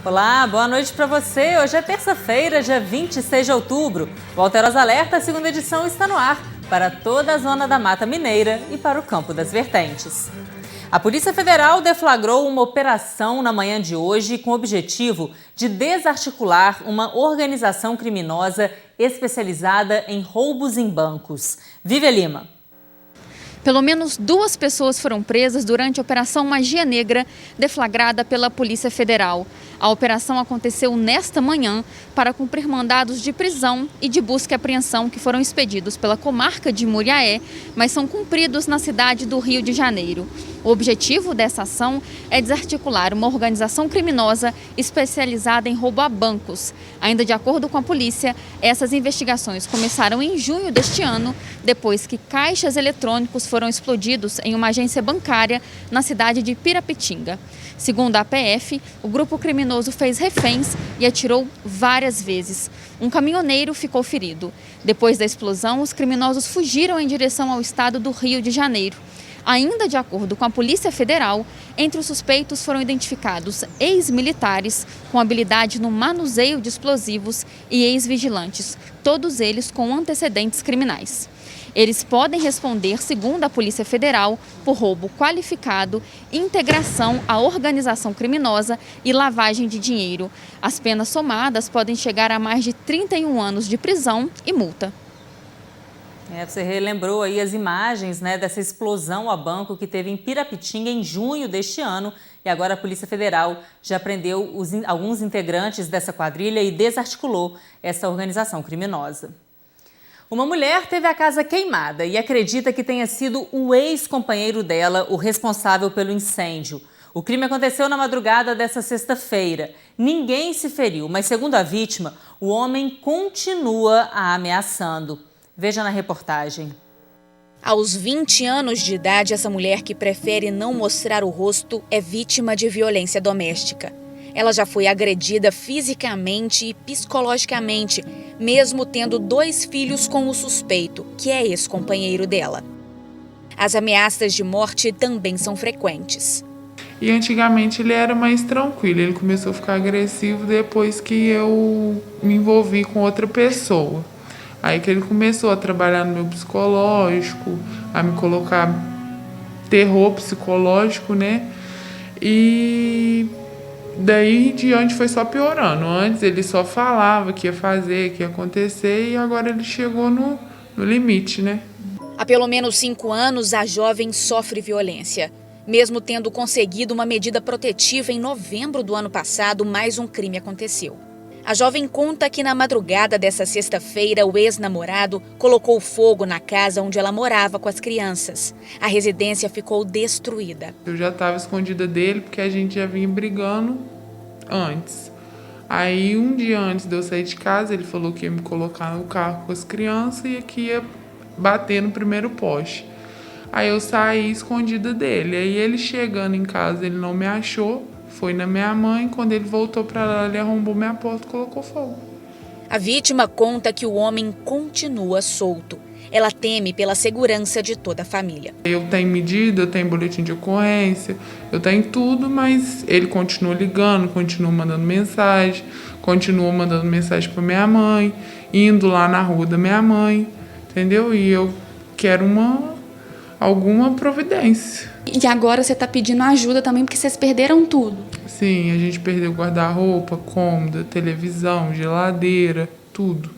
Olá, boa noite para você. Hoje é terça-feira, dia 26 de outubro. O Alterosa Alerta, a segunda edição, está no ar para toda a zona da Mata Mineira e para o Campo das Vertentes. A Polícia Federal deflagrou uma operação na manhã de hoje com o objetivo de desarticular uma organização criminosa especializada em roubos em bancos. Vive Lima. Pelo menos 2 pessoas foram presas durante a Operação Magia Negra, deflagrada pela Polícia Federal. A operação aconteceu nesta manhã para cumprir mandados de prisão e de busca e apreensão que foram expedidos pela comarca de Muriaé, mas são cumpridos na cidade do Rio de Janeiro. O objetivo dessa ação é desarticular uma organização criminosa especializada em roubo a bancos. Ainda de acordo com a polícia, essas investigações começaram em junho deste ano, depois que caixas eletrônicos foram explodidos em uma agência bancária na cidade de Pirapitinga. Segundo a PF, o grupo criminoso fez reféns e atirou várias vezes. Um caminhoneiro ficou ferido. Depois da explosão, os criminosos fugiram em direção ao estado do Rio de Janeiro. Ainda de acordo com a Polícia Federal, entre os suspeitos foram identificados ex-militares com habilidade no manuseio de explosivos e ex-vigilantes, todos eles com antecedentes criminais. Eles podem responder, segundo a Polícia Federal, por roubo qualificado, integração à organização criminosa e lavagem de dinheiro. As penas somadas podem chegar a mais de 31 anos de prisão e multa. Você relembrou aí as imagens, dessa explosão a banco que teve em Pirapitinga em junho deste ano. E agora a Polícia Federal já prendeu alguns integrantes dessa quadrilha e desarticulou essa organização criminosa. Uma mulher teve a casa queimada e acredita que tenha sido o ex-companheiro dela o responsável pelo incêndio. O crime aconteceu na madrugada dessa sexta-feira. Ninguém se feriu, mas segundo a vítima, o homem continua a ameaçando. Veja na reportagem. Aos 20 anos de idade, essa mulher que prefere não mostrar o rosto é vítima de violência doméstica. Ela já foi agredida fisicamente e psicologicamente, mesmo tendo 2 filhos com o suspeito, que é ex-companheiro dela. As ameaças de morte também são frequentes. E antigamente ele era mais tranquilo, ele começou a ficar agressivo depois que eu me envolvi com outra pessoa. Aí que ele começou a trabalhar no meu psicológico, a me colocar terror psicológico, E daí em diante foi só piorando. Antes ele só falava que ia fazer, que ia acontecer, e agora ele chegou no limite, Há pelo menos 5 anos, a jovem sofre violência. Mesmo tendo conseguido uma medida protetiva em novembro do ano passado, mais um crime aconteceu. A jovem conta que na madrugada dessa sexta-feira, o ex-namorado colocou fogo na casa onde ela morava com as crianças. A residência ficou destruída. Eu já estava escondida dele porque a gente já vinha brigando antes. Aí, um dia antes de eu sair de casa, ele falou que ia me colocar no carro com as crianças e que ia bater no primeiro poste. Aí eu saí escondida dele. Aí ele chegando em casa, ele não me achou. Foi na minha mãe, quando ele voltou para lá, ele arrombou minha porta e colocou fogo. A vítima conta que o homem continua solto. Ela teme pela segurança de toda a família. Eu tenho medida, eu tenho boletim de ocorrência, eu tenho tudo, mas ele continua ligando, continua mandando mensagem para minha mãe, indo lá na rua da minha mãe, entendeu? E eu quero alguma providência. E agora você está pedindo ajuda também porque vocês perderam tudo. Sim, a gente perdeu guarda-roupa, cômoda, televisão, geladeira, tudo.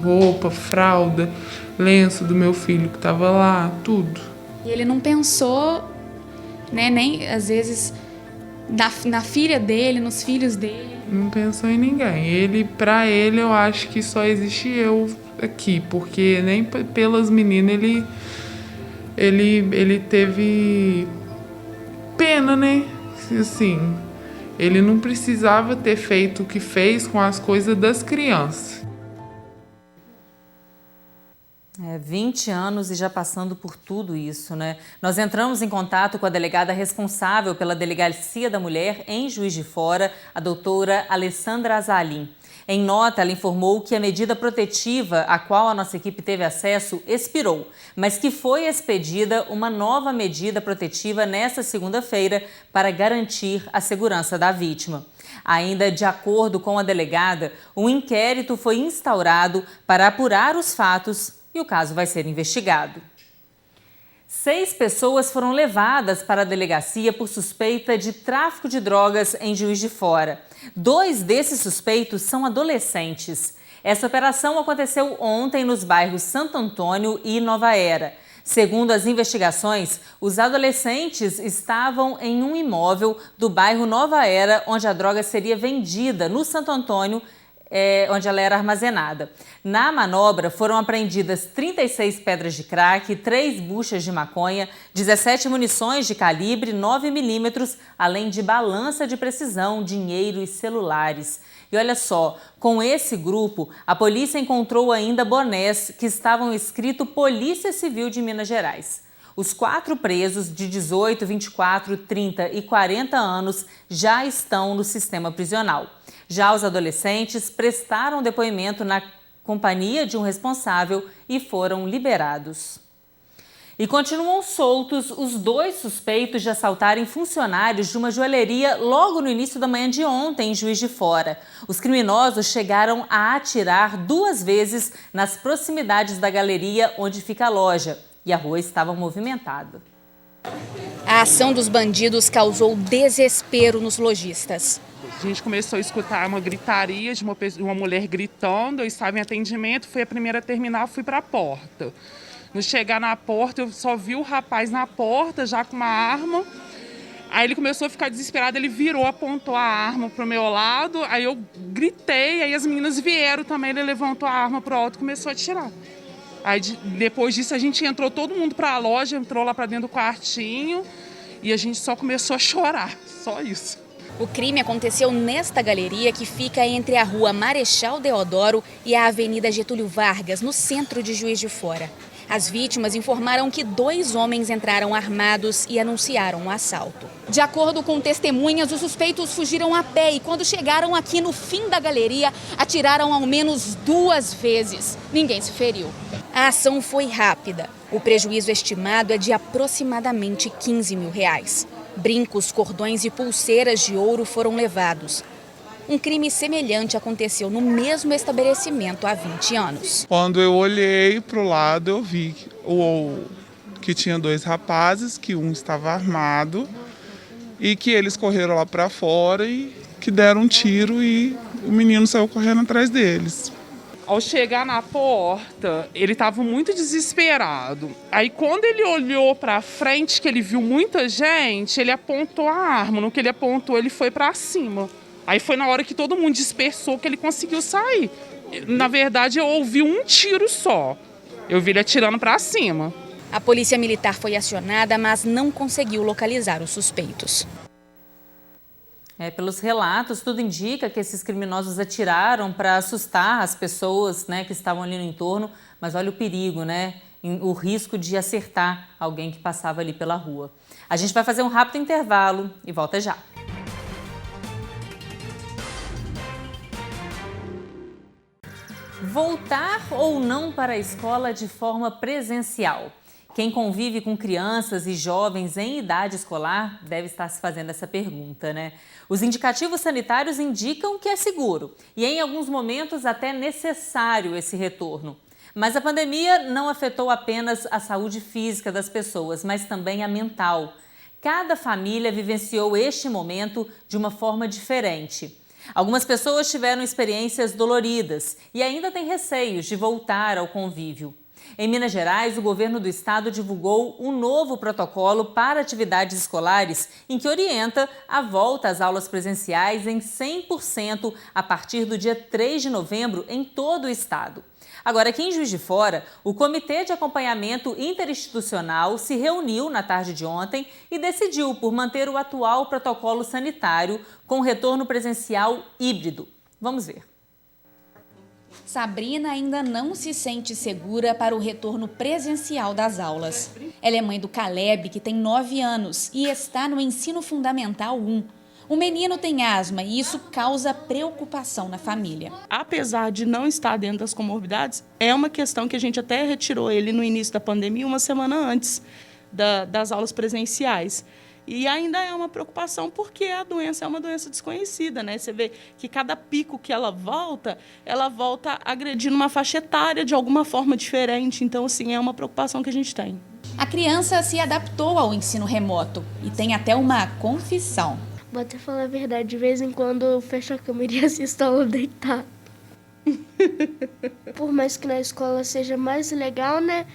Roupa, fralda, lenço do meu filho que estava lá, tudo. E ele não pensou, nem às vezes na filha dele, nos filhos dele. Não pensou em ninguém. Pra ele, eu acho que só existe eu aqui, porque nem pelas meninas ele teve pena, Assim, ele não precisava ter feito o que fez com as coisas das crianças. 20 anos e já passando por tudo isso, Nós entramos em contato com a delegada responsável pela Delegacia da Mulher em Juiz de Fora, a doutora Alessandra Azalim. Em nota, ela informou que a medida protetiva a qual a nossa equipe teve acesso expirou, mas que foi expedida uma nova medida protetiva nesta segunda-feira para garantir a segurança da vítima. Ainda de acordo com a delegada, um inquérito foi instaurado para apurar os fatos e o caso vai ser investigado. 6 pessoas foram levadas para a delegacia por suspeita de tráfico de drogas em Juiz de Fora. 2 desses suspeitos são adolescentes. Essa operação aconteceu ontem nos bairros Santo Antônio e Nova Era. Segundo as investigações, os adolescentes estavam em um imóvel do bairro Nova Era, onde a droga seria vendida no Santo Antônio, onde ela era armazenada. Na manobra foram apreendidas 36 pedras de crack, 3 buchas de maconha, 17 munições de calibre 9 milímetros, além de balança de precisão, dinheiro e celulares. E olha só, com esse grupo, a polícia encontrou ainda bonés que estavam escrito Polícia Civil de Minas Gerais. Os 4 presos de 18, 24, 30 e 40 anos já estão no sistema prisional. Já os adolescentes prestaram depoimento na companhia de um responsável e foram liberados. E continuam soltos os 2 suspeitos de assaltarem funcionários de uma joalheria logo no início da manhã de ontem em Juiz de Fora. Os criminosos chegaram a atirar 2 vezes nas proximidades da galeria onde fica a loja e a rua estava movimentada. A ação dos bandidos causou desespero nos lojistas. A gente começou a escutar uma gritaria de uma mulher gritando, eu estava em atendimento, fui a primeira a terminar, fui para a porta. No chegar na porta, eu só vi o rapaz na porta, já com uma arma. Aí ele começou a ficar desesperado, ele virou, apontou a arma para o meu lado, aí eu gritei, aí as meninas vieram também, ele levantou a arma para o alto e começou a atirar. Aí depois disso a gente entrou todo mundo para a loja, entrou lá para dentro do quartinho e a gente só começou a chorar, só isso. O crime aconteceu nesta galeria que fica entre a rua Marechal Deodoro e a Avenida Getúlio Vargas, no centro de Juiz de Fora. As vítimas informaram que 2 homens entraram armados e anunciaram um assalto. De acordo com testemunhas, os suspeitos fugiram a pé e quando chegaram aqui no fim da galeria, atiraram ao menos 2 vezes. Ninguém se feriu. A ação foi rápida. O prejuízo estimado é de aproximadamente R$15 mil. Brincos, cordões e pulseiras de ouro foram levados. Um crime semelhante aconteceu no mesmo estabelecimento há 20 anos. Quando eu olhei para o lado, eu vi que tinha 2 rapazes, que um estava armado e que eles correram lá para fora e que deram um tiro e o menino saiu correndo atrás deles. Ao chegar na porta, ele estava muito desesperado. Aí quando ele olhou para frente, que ele viu muita gente, ele apontou a arma. No que ele apontou, ele foi para cima. Aí foi na hora que todo mundo dispersou que ele conseguiu sair. Na verdade, eu ouvi um tiro só. Eu vi ele atirando para cima. A polícia militar foi acionada, mas não conseguiu localizar os suspeitos. Pelos relatos, tudo indica que esses criminosos atiraram para assustar as pessoas, né, que estavam ali no entorno. Mas olha o perigo, né? O risco de acertar alguém que passava ali pela rua. A gente vai fazer um rápido intervalo e volta já. Voltar ou não para a escola de forma presencial? Quem convive com crianças e jovens em idade escolar deve estar se fazendo essa pergunta, né? Os indicativos sanitários indicam que é seguro e, em alguns momentos, até necessário esse retorno. Mas a pandemia não afetou apenas a saúde física das pessoas, mas também a mental. Cada família vivenciou este momento de uma forma diferente. Algumas pessoas tiveram experiências doloridas e ainda têm receios de voltar ao convívio. Em Minas Gerais, o governo do estado divulgou um novo protocolo para atividades escolares em que orienta a volta às aulas presenciais em 100% a partir do dia 3 de novembro em todo o estado. Agora, aqui em Juiz de Fora, o Comitê de Acompanhamento Interinstitucional se reuniu na tarde de ontem e decidiu por manter o atual protocolo sanitário com retorno presencial híbrido. Vamos ver. Sabrina ainda não se sente segura para o retorno presencial das aulas. Ela é mãe do Caleb, que tem 9 anos e está no ensino fundamental 1. O menino tem asma e isso causa preocupação na família. Apesar de não estar dentro das comorbidades, é uma questão que a gente até retirou ele no início da pandemia, uma semana antes das aulas presenciais. E ainda é uma preocupação porque a doença é uma doença desconhecida, né? Você vê que cada pico que ela volta agredindo uma faixa etária de alguma forma diferente. Então, assim, é uma preocupação que a gente tem. A criança se adaptou ao ensino remoto e tem até uma confissão. Vou até falar a verdade, de vez em quando eu fecho a câmera e assisto a aula deitada. Por mais que na escola seja mais legal, né?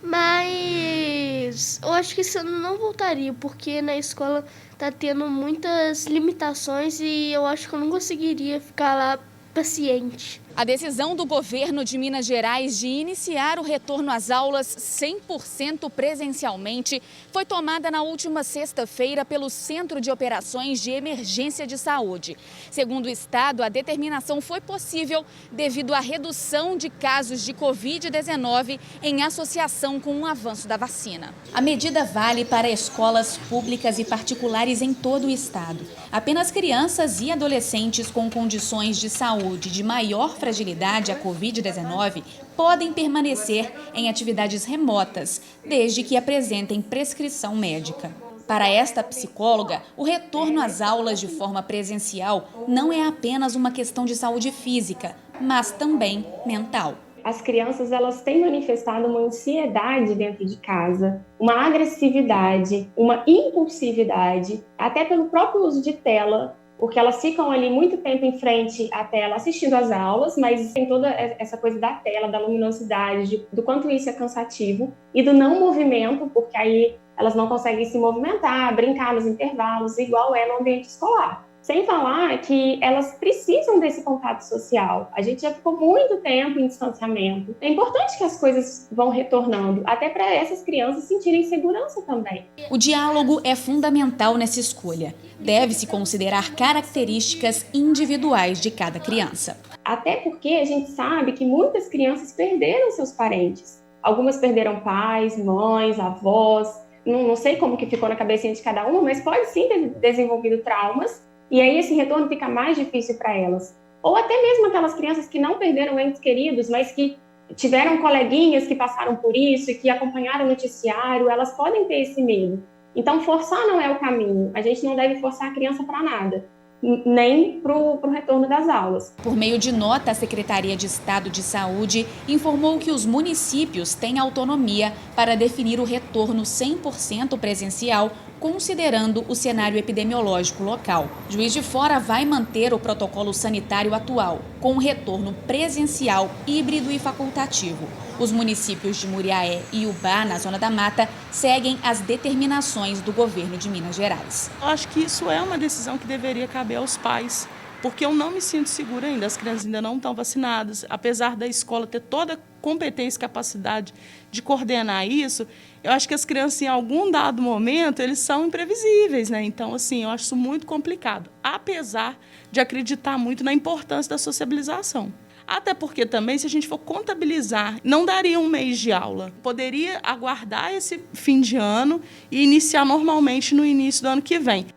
Mas eu acho que isso eu não voltaria, porque na escola tá tendo muitas limitações e eu acho que eu não conseguiria ficar lá paciente. A decisão do governo de Minas Gerais de iniciar o retorno às aulas 100% presencialmente foi tomada na última sexta-feira pelo Centro de Operações de Emergência de Saúde. Segundo o Estado, a determinação foi possível devido à redução de casos de Covid-19 em associação com o avanço da vacina. A medida vale para escolas públicas e particulares em todo o Estado. Apenas crianças e adolescentes com condições de saúde de maior fragilidade à Covid-19 podem permanecer em atividades remotas, desde que apresentem prescrição médica. Para esta psicóloga, o retorno às aulas de forma presencial não é apenas uma questão de saúde física, mas também mental. As crianças elas têm manifestado uma ansiedade dentro de casa, uma agressividade, uma impulsividade, até pelo próprio uso de tela, porque elas ficam ali muito tempo em frente à tela assistindo às aulas, mas tem toda essa coisa da tela, da luminosidade, do quanto isso é cansativo, e do não movimento, porque aí elas não conseguem se movimentar, brincar nos intervalos, igual é no ambiente escolar. Sem falar que elas precisam desse contato social. A gente já ficou muito tempo em distanciamento. É importante que as coisas vão retornando, até para essas crianças sentirem segurança também. O diálogo é fundamental nessa escolha. Deve-se considerar características individuais de cada criança. Até porque a gente sabe que muitas crianças perderam seus parentes. Algumas perderam pais, mães, avós. Não sei como que ficou na cabecinha de cada uma, mas pode sim ter desenvolvido traumas. E aí esse retorno fica mais difícil para elas. Ou até mesmo aquelas crianças que não perderam entes queridos, mas que tiveram coleguinhas que passaram por isso e que acompanharam o noticiário, elas podem ter esse medo. Então, forçar não é o caminho. A gente não deve forçar a criança para nada, nem para o retorno das aulas. Por meio de nota, a Secretaria de Estado de Saúde informou que os municípios têm autonomia para definir o retorno 100% presencial, considerando o cenário epidemiológico local. Juiz de Fora vai manter o protocolo sanitário atual, com retorno presencial, híbrido e facultativo. Os municípios de Muriaé e Ubá, na Zona da Mata, seguem as determinações do governo de Minas Gerais. Eu acho que isso é uma decisão que deveria caber aos pais, porque eu não me sinto segura ainda, as crianças ainda não estão vacinadas, apesar da escola ter toda a competência e capacidade de coordenar isso, eu acho que as crianças, em algum dado momento, eles são imprevisíveis, né? Então, assim, eu acho isso muito complicado, apesar de acreditar muito na importância da sociabilização. Até porque também, se a gente for contabilizar, não daria um mês de aula. Poderia aguardar esse fim de ano e iniciar normalmente no início do ano que vem.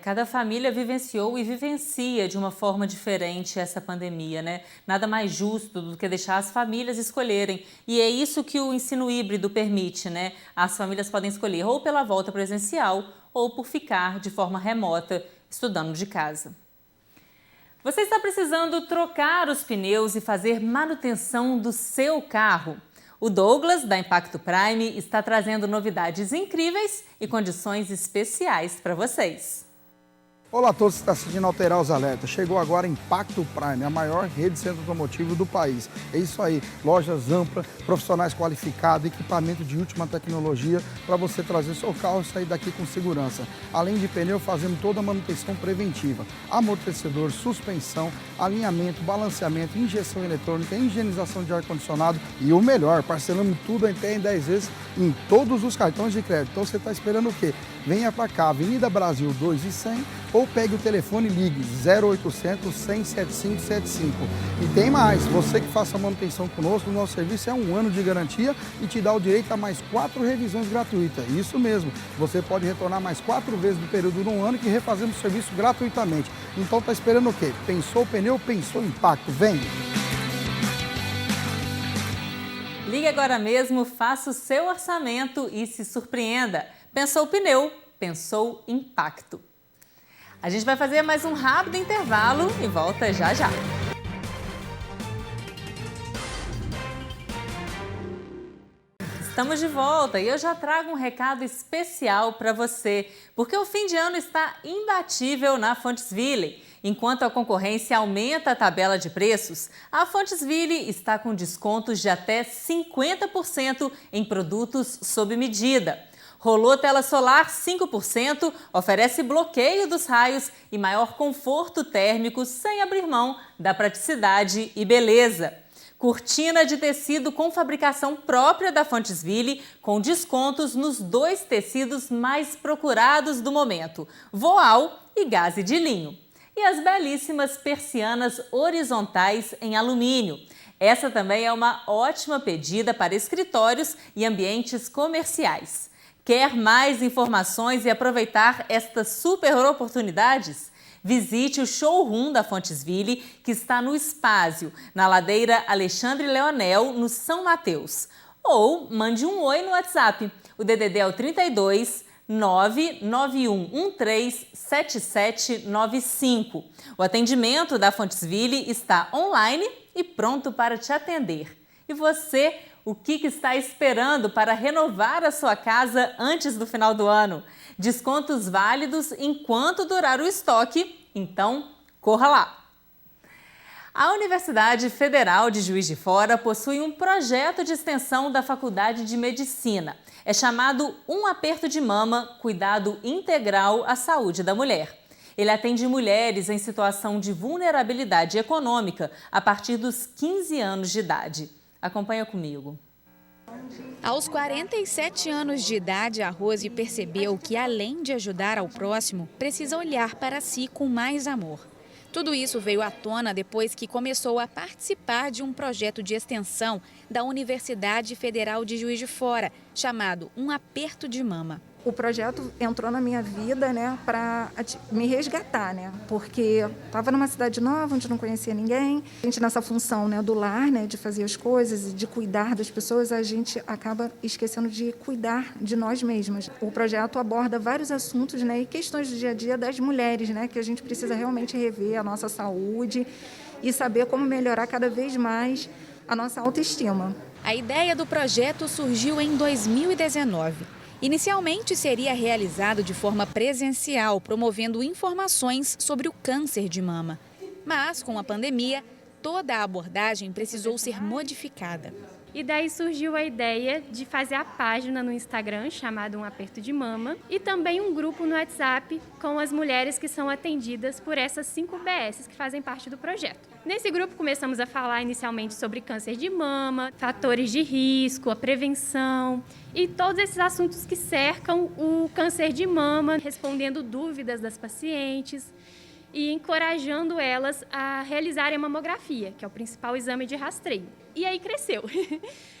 Cada família vivenciou e vivencia de uma forma diferente essa pandemia, né? Nada mais justo do que deixar as famílias escolherem. E é isso que o ensino híbrido permite, né? As famílias podem escolher ou pela volta presencial ou por ficar de forma remota, estudando de casa. Você está precisando trocar os pneus e fazer manutenção do seu carro? O Douglas, da Impacto Prime, está trazendo novidades incríveis e condições especiais para vocês. Olá a todos que estão assistindo Alterar os Alertas. Chegou agora Impacto Prime, a maior rede de centro automotivo do país. É isso aí, lojas amplas, profissionais qualificados, equipamento de última tecnologia para você trazer seu carro e sair daqui com segurança. Além de pneu, fazemos toda a manutenção preventiva. Amortecedor, suspensão, alinhamento, balanceamento, injeção eletrônica, higienização de ar-condicionado e o melhor, parcelamos tudo até em 10 vezes em todos os cartões de crédito. Então você está esperando o quê? Venha para cá, Avenida Brasil 2.100 ou pegue o telefone e ligue 0800 100 7575. E tem mais, você que faça a manutenção conosco, o nosso serviço é 1 ano de garantia e te dá o direito a mais 4 revisões gratuitas. Isso mesmo, você pode retornar mais 4 vezes no período de 1 ano que refazemos o serviço gratuitamente. Então tá esperando o quê? Pensou o pneu, pensou o impacto, vem! Ligue agora mesmo, faça o seu orçamento e se surpreenda. Pensou pneu, pensou impacto. A gente vai fazer mais um rápido intervalo e volta já já. Estamos de volta e eu já trago um recado especial para você, porque o fim de ano está imbatível na Fontesville. Enquanto a concorrência aumenta a tabela de preços, a Fontesville está com descontos de até 50% em produtos sob medida. Rolô tela solar 5%, oferece bloqueio dos raios e maior conforto térmico sem abrir mão da praticidade e beleza. Cortina de tecido com fabricação própria da Fontesville, com descontos nos 2 tecidos mais procurados do momento, voal e gaze de linho. E as belíssimas persianas horizontais em alumínio. Essa também é uma ótima pedida para escritórios e ambientes comerciais. Quer mais informações e aproveitar estas super oportunidades? Visite o showroom da Fontesville, que está no Espásio, na ladeira Alexandre Leonel, no São Mateus. Ou mande um oi no WhatsApp. O DDD é o 32 99113 7795. O atendimento da Fontesville está online e pronto para te atender. E você, o que está esperando para renovar a sua casa antes do final do ano? Descontos válidos enquanto durar o estoque, então corra lá! A Universidade Federal de Juiz de Fora possui um projeto de extensão da Faculdade de Medicina. É chamado Um Aperto de Mama, Cuidado Integral à Saúde da Mulher. Ele atende mulheres em situação de vulnerabilidade econômica a partir dos 15 anos de idade. Acompanha comigo. Aos 47 anos de idade, a Rose percebeu que, além de ajudar ao próximo, precisa olhar para si com mais amor. Tudo isso veio à tona depois que começou a participar de um projeto de extensão da Universidade Federal de Juiz de Fora, chamado Um Aperto de Mama. O projeto entrou na minha vida, né, para me resgatar, né, porque estava numa cidade nova, onde não conhecia ninguém. A gente nessa função, né, do lar, né, de fazer as coisas, de cuidar das pessoas, a gente acaba esquecendo de cuidar de nós mesmas. O projeto aborda vários assuntos, né, e questões do dia a dia das mulheres, né, que a gente precisa realmente rever a nossa saúde e saber como melhorar cada vez mais a nossa autoestima. A ideia do projeto surgiu em 2019. Inicialmente seria realizado de forma presencial, promovendo informações sobre o câncer de mama. Mas, com a pandemia, toda a abordagem precisou ser modificada. E daí surgiu a ideia de fazer a página no Instagram, chamada Um Aperto de Mama, e também um grupo no WhatsApp com as mulheres que são atendidas por essas 5 UBSs que fazem parte do projeto. Nesse grupo começamos a falar inicialmente sobre câncer de mama, fatores de risco, a prevenção e todos esses assuntos que cercam o câncer de mama, respondendo dúvidas das pacientes e encorajando elas a realizarem a mamografia, que é o principal exame de rastreio. E aí cresceu.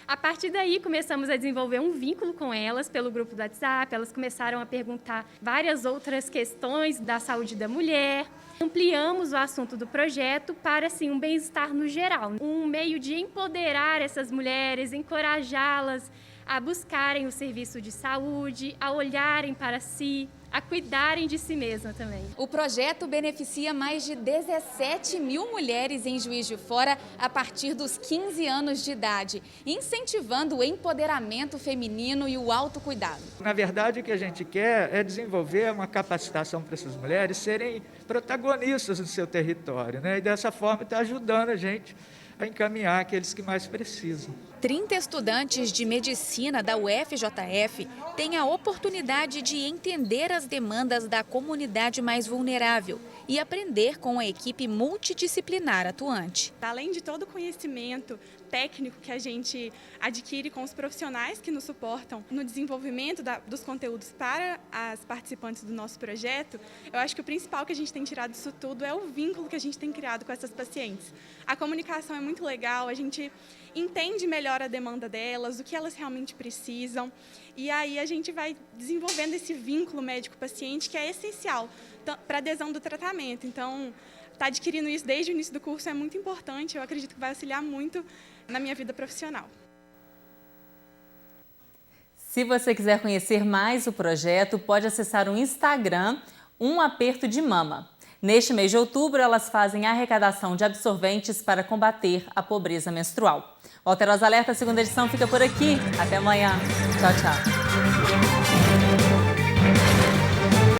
A partir daí, começamos a desenvolver um vínculo com elas pelo grupo do WhatsApp. Elas começaram a perguntar várias outras questões da saúde da mulher. Ampliamos o assunto do projeto para, assim, um bem-estar no geral. Um meio de empoderar essas mulheres, encorajá-las a buscarem o serviço de saúde, a olharem para si, a cuidarem de si mesma também. O projeto beneficia mais de 17 mil mulheres em Juiz de Fora a partir dos 15 anos de idade, incentivando o empoderamento feminino e o autocuidado. Na verdade, o que a gente quer é desenvolver uma capacitação para essas mulheres serem protagonistas no seu território, né? E dessa forma está ajudando a gente a encaminhar aqueles que mais precisam. 30 estudantes de medicina da UFJF têm a oportunidade de entender as demandas da comunidade mais vulnerável e aprender com a equipe multidisciplinar atuante. Além de todo o conhecimento técnico que a gente adquire com os profissionais que nos suportam no desenvolvimento dos conteúdos para as participantes do nosso projeto, eu acho que o principal que a gente tem tirado disso tudo é o vínculo que a gente tem criado com essas pacientes. A comunicação é muito legal, a gente entende melhor a demanda delas, o que elas realmente precisam, e aí a gente vai desenvolvendo esse vínculo médico-paciente que é essencial para a adesão do tratamento. Então, estar adquirindo isso desde o início do curso é muito importante, eu acredito que vai auxiliar muito na minha vida profissional. Se você quiser conhecer mais o projeto, pode acessar o Instagram Um Aperto de Mama. Neste mês de outubro, elas fazem a arrecadação de absorventes para combater a pobreza menstrual. O Alterosa Alerta, segunda edição, fica por aqui. Até amanhã. Tchau, tchau.